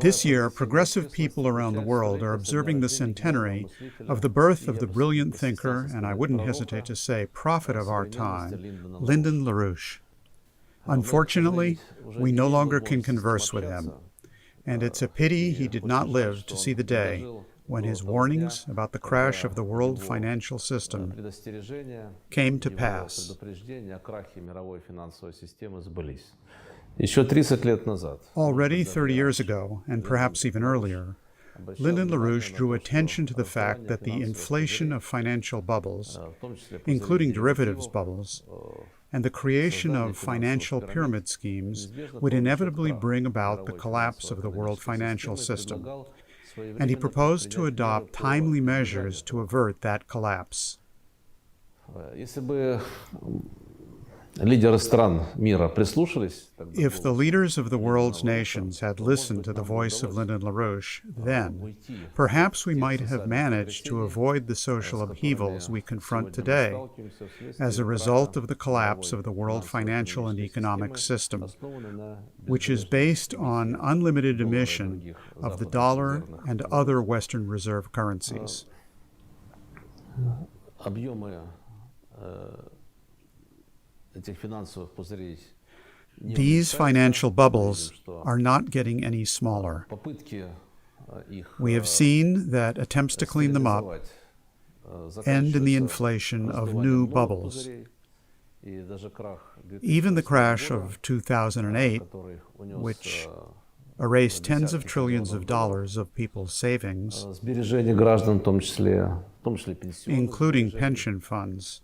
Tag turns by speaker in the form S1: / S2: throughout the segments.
S1: This year, progressive people around the world are observing the centenary of the birth of the brilliant thinker, and I wouldn't hesitate to say prophet of our time, Lyndon LaRouche. Unfortunately, we no longer can converse with him, and it's a pity he did not live to see the day when his warnings about the crash of the world financial system came to pass. Already 30 years ago, and perhaps even earlier, Lyndon LaRouche drew attention to the fact that the inflation of financial bubbles, including derivatives bubbles, and the creation of financial pyramid schemes would inevitably bring about the collapse of the world financial system, and he proposed to adopt timely measures to avert that collapse. If the leaders of the world's nations had listened to the voice of Lyndon LaRouche, then perhaps we might have managed to avoid the social upheavals we confront today as a result of the collapse of the world financial and economic system, which is based on unlimited emission of the dollar and other Western reserve currencies. These financial bubbles are not getting any smaller. We have seen that attempts to clean them up end in the inflation of new bubbles. Even the crash of 2008, which erased tens of trillions of dollars of people's savings, including pension funds,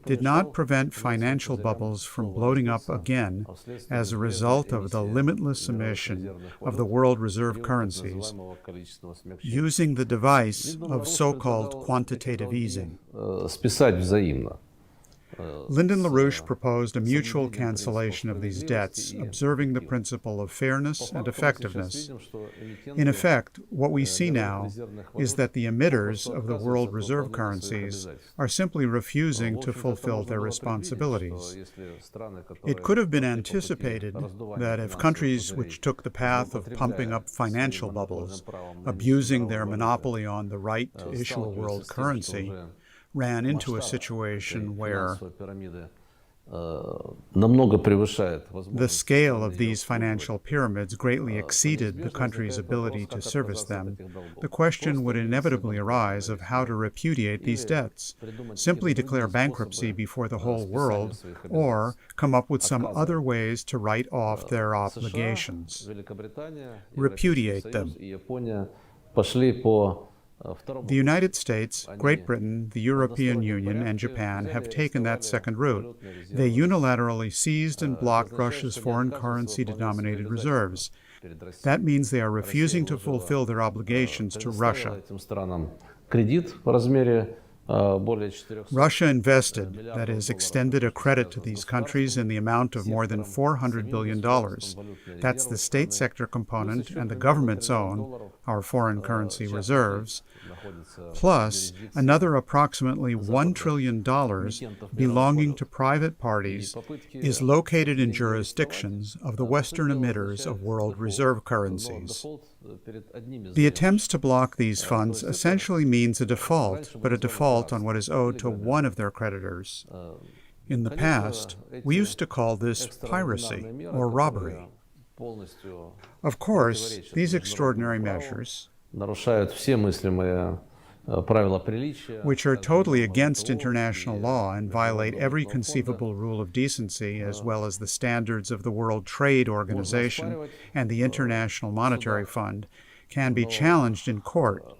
S1: did not prevent financial bubbles from bloating up again as a result of the limitless emission of the world reserve currencies using the device of so-called quantitative easing. Lyndon LaRouche proposed a mutual cancellation of these debts, observing the principle of fairness and effectiveness. In effect, what we see now is that the emitters of the world reserve currencies are simply refusing to fulfill their responsibilities. It could have been anticipated that if countries which took the path of pumping up financial bubbles, abusing their monopoly on the right to issue a world currency, ran into a situation where the scale of these financial pyramids greatly exceeded the country's ability to service them, the question would inevitably arise of how to repudiate these debts, simply declare bankruptcy before the whole world, or come up with some other ways to write off their obligations, repudiate them. The United States, Great Britain, the European Union, and Japan have taken that second route. They unilaterally seized and blocked Russia's foreign currency-denominated reserves. That means they are refusing to fulfill their obligations to Russia. Russia invested, that is, extended a credit to these countries in the amount of more than $400 billion. That's the state sector component and the government's own, our foreign currency reserves, plus another approximately $1 trillion belonging to private parties is located in jurisdictions of the Western emitters of world reserve currencies. The attempts to block these funds essentially means a default, but a default on what is owed to one of their creditors. In the past, we used to call this piracy or robbery. Of course, these extraordinary measures, which are totally against international law and violate every conceivable rule of decency, as well as the standards of the World Trade Organization and the International Monetary Fund, can be challenged in court.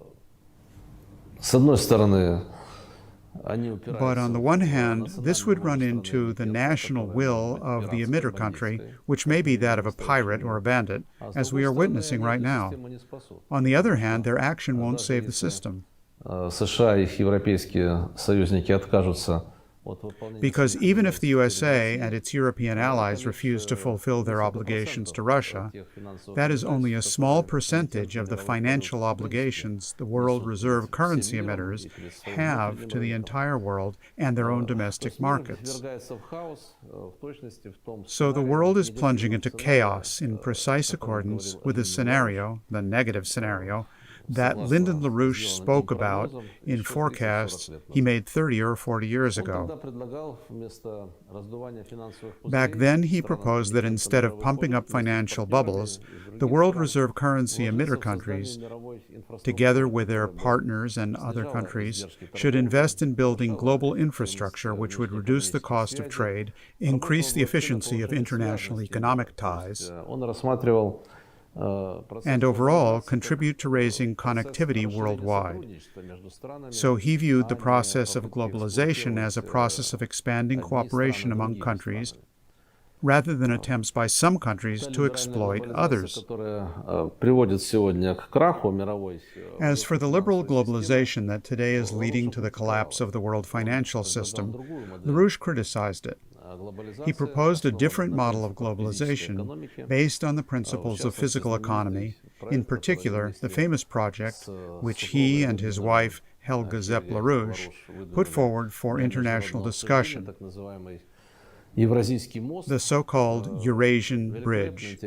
S1: But on the one hand, this would run into the national will of the emitter country, which may be that of a pirate or a bandit, as we are witnessing right now. On the other hand, their action won't save the system. Because even if the USA and its European allies refuse to fulfill their obligations to Russia, that is only a small percentage of the financial obligations the world reserve currency emitters have to the entire world and their own domestic markets. So the world is plunging into chaos in precise accordance with the scenario, the negative scenario, that Lyndon LaRouche spoke about in forecasts he made 30 or 40 years ago. Back then, he proposed that instead of pumping up financial bubbles, the world reserve currency emitter countries, together with their partners and other countries, should invest in building global infrastructure which would reduce the cost of trade, increase the efficiency of international economic ties, and overall contribute to raising connectivity worldwide. So he viewed the process of globalization as a process of expanding cooperation among countries, rather than attempts by some countries to exploit others. As for the liberal globalization that today is leading to the collapse of the world financial system, LaRouche criticized it. He proposed a different model of globalization based on the principles of physical economy, in particular the famous project which he and his wife, Helga Zepp-LaRouche, put forward for international discussion, the so-called Eurasian Bridge.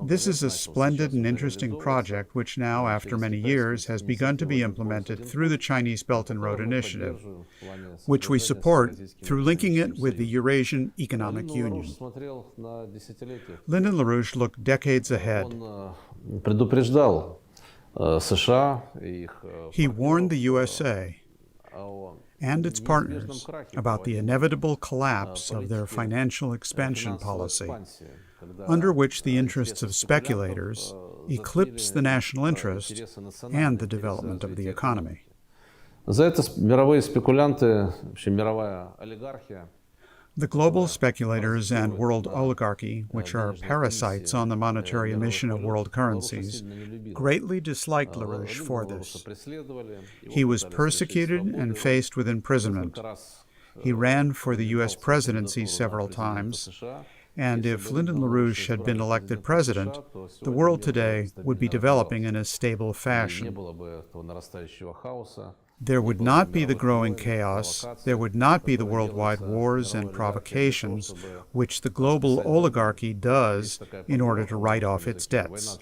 S1: This is a splendid and interesting project which now, after many years, has begun to be implemented through the Chinese Belt and Road Initiative, which we support through linking it with the Eurasian Economic Union. Lyndon LaRouche looked decades ahead. He warned the USA and its partners about the inevitable collapse of their financial expansion policy, under which the interests of speculators eclipse the national interest and the development of the economy. The global speculators and world oligarchy, which are parasites on the monetary emission of world currencies, greatly disliked LaRouche for this. He was persecuted and faced with imprisonment. He ran for the U.S. presidency several times, and if Lyndon LaRouche had been elected president, the world today would be developing in a stable fashion. There would not be the growing chaos, there would not be the worldwide wars and provocations which the global oligarchy does in order to write off its debts.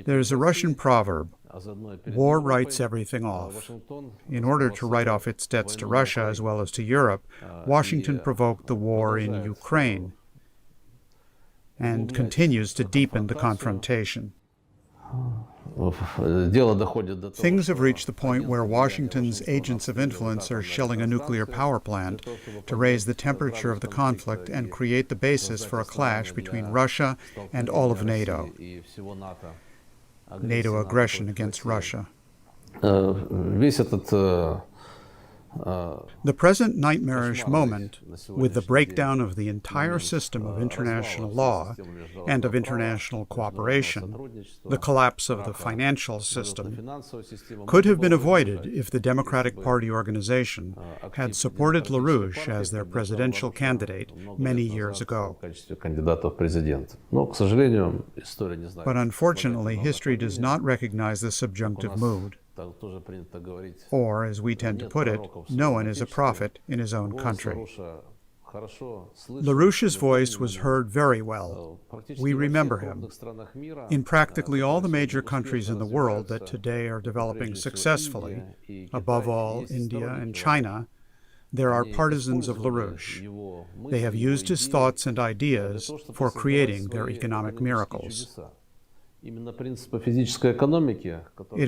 S1: There's a Russian proverb, war writes everything off. In order to write off its debts to Russia as well as to Europe, Washington provoked the war in Ukraine and continues to deepen the confrontation. Things have reached the point where Washington's agents of influence are shelling a nuclear power plant to raise the temperature of the conflict and create the basis for a clash between Russia and all of NATO. NATO aggression against Russia. The present nightmarish moment, with the breakdown of the entire system of international law and of international cooperation, the collapse of the financial system, could have been avoided if the Democratic Party organization had supported LaRouche as their presidential candidate many years ago. But unfortunately, history does not recognize the subjunctive mood. Or, as we tend to put it, no one is a prophet in his own country. LaRouche's voice was heard very well. We remember him. In practically all the major countries in the world that today are developing successfully, above all India and China, there are partisans of LaRouche. They have used his thoughts and ideas for creating their economic miracles. It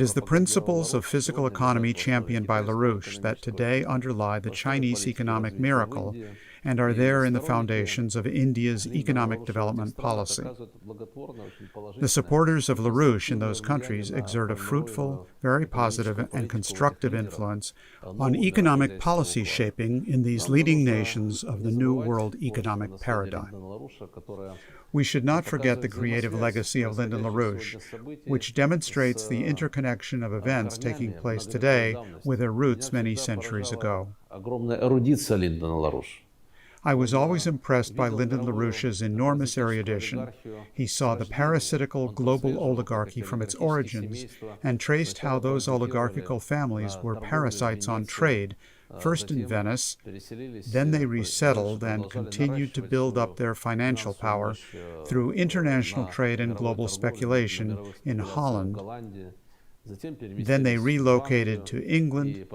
S1: is the principles of physical economy championed by LaRouche that today underlie the Chinese economic miracle and are there in the foundations of India's economic development policy. The supporters of LaRouche in those countries exert a fruitful, very positive, and constructive influence on economic policy shaping in these leading nations of the New World Economic Paradigm. We should not forget the creative legacy of Lyndon LaRouche, which demonstrates the interconnection of events taking place today with their roots many centuries ago. I was always impressed by Lyndon LaRouche's enormous erudition. He saw the parasitical global oligarchy from its origins and traced how those oligarchical families were parasites on trade, first in Venice, then they resettled and continued to build up their financial power through international trade and global speculation in Holland. Then they relocated to England,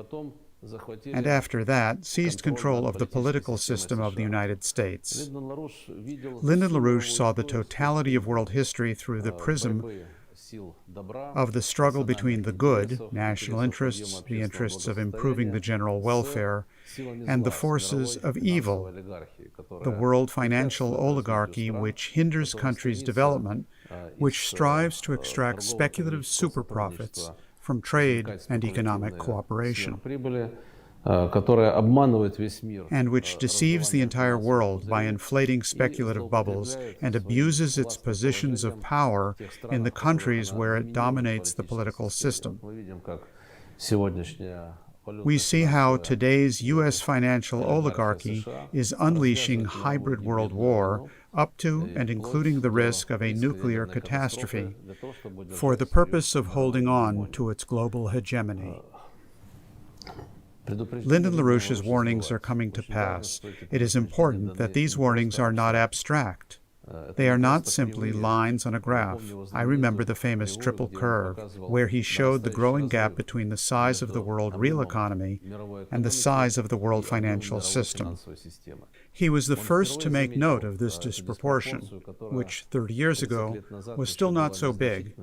S1: and after that seized control of the political system of the United States. Lyndon LaRouche saw the totality of world history through the prism of the struggle between the good, national interests, the interests of improving the general welfare, and the forces of evil, the world financial oligarchy which hinders countries' development, which strives to extract speculative super profits from trade and economic cooperation, and which deceives the entire world by inflating speculative bubbles and abuses its positions of power in the countries where it dominates the political system. We see how today's U.S. financial oligarchy is unleashing hybrid world war up to and including the risk of a nuclear catastrophe for the purpose of holding on to its global hegemony. Lyndon LaRouche's warnings are coming to pass. It is important that these warnings are not abstract. They are not simply lines on a graph. I remember the famous triple curve, where he showed the growing gap between the size of the world real economy and the size of the world financial system. He was the first to make note of this disproportion, which 30 years ago was still not so big.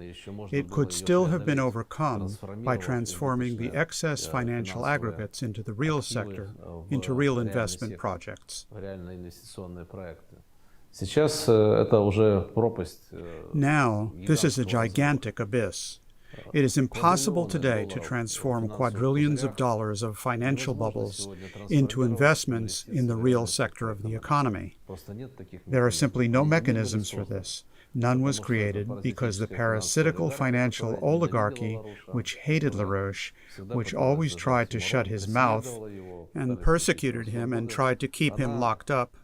S1: It could still have been overcome by transforming the excess financial aggregates into the real sector, into real investment projects. Now, this is a gigantic abyss. It is impossible today to transform quadrillions of dollars of financial bubbles into investments in the real sector of the economy. There are simply no mechanisms for this. None was created because the parasitical financial oligarchy, which hated LaRouche, which always tried to shut his mouth and persecuted him and tried to keep him locked up,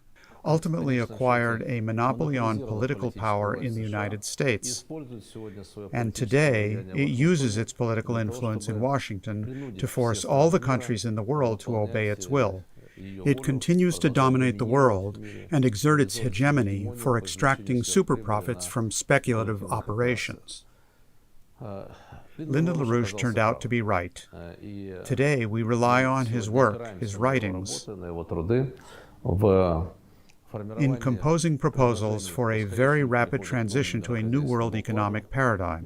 S1: ultimately acquired a monopoly on political power in the United States. And today, it uses its political influence in Washington to force all the countries in the world to obey its will. It continues to dominate the world and exert its hegemony for extracting super profits from speculative operations. Lyndon LaRouche turned out to be right. Today, we rely on his work, his writings, in composing proposals for a very rapid transition to a new world economic paradigm.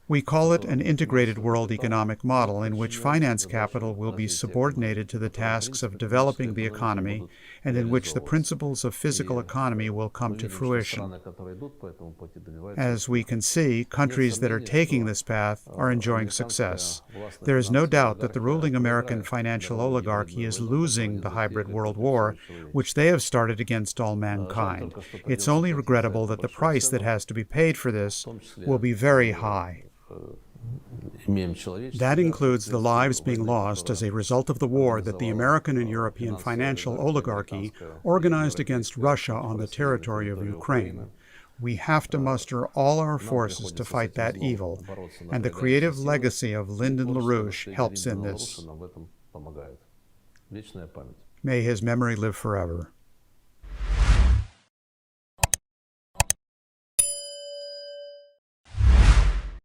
S1: We call it an integrated world economic model in which finance capital will be subordinated to the tasks of developing the economy and in which the principles of physical economy will come to fruition. As we can see, countries that are taking this path are enjoying success. There is no doubt that the ruling American financial oligarchy is losing the hybrid world war, which they have started against all mankind. It's only regrettable that the price that has to be paid for this will be very high. That includes the lives being lost as a result of the war that the American and European financial oligarchy organized against Russia on the territory of Ukraine. We have to muster all our forces to fight that evil, and the creative legacy of Lyndon LaRouche helps in this. May his memory live forever.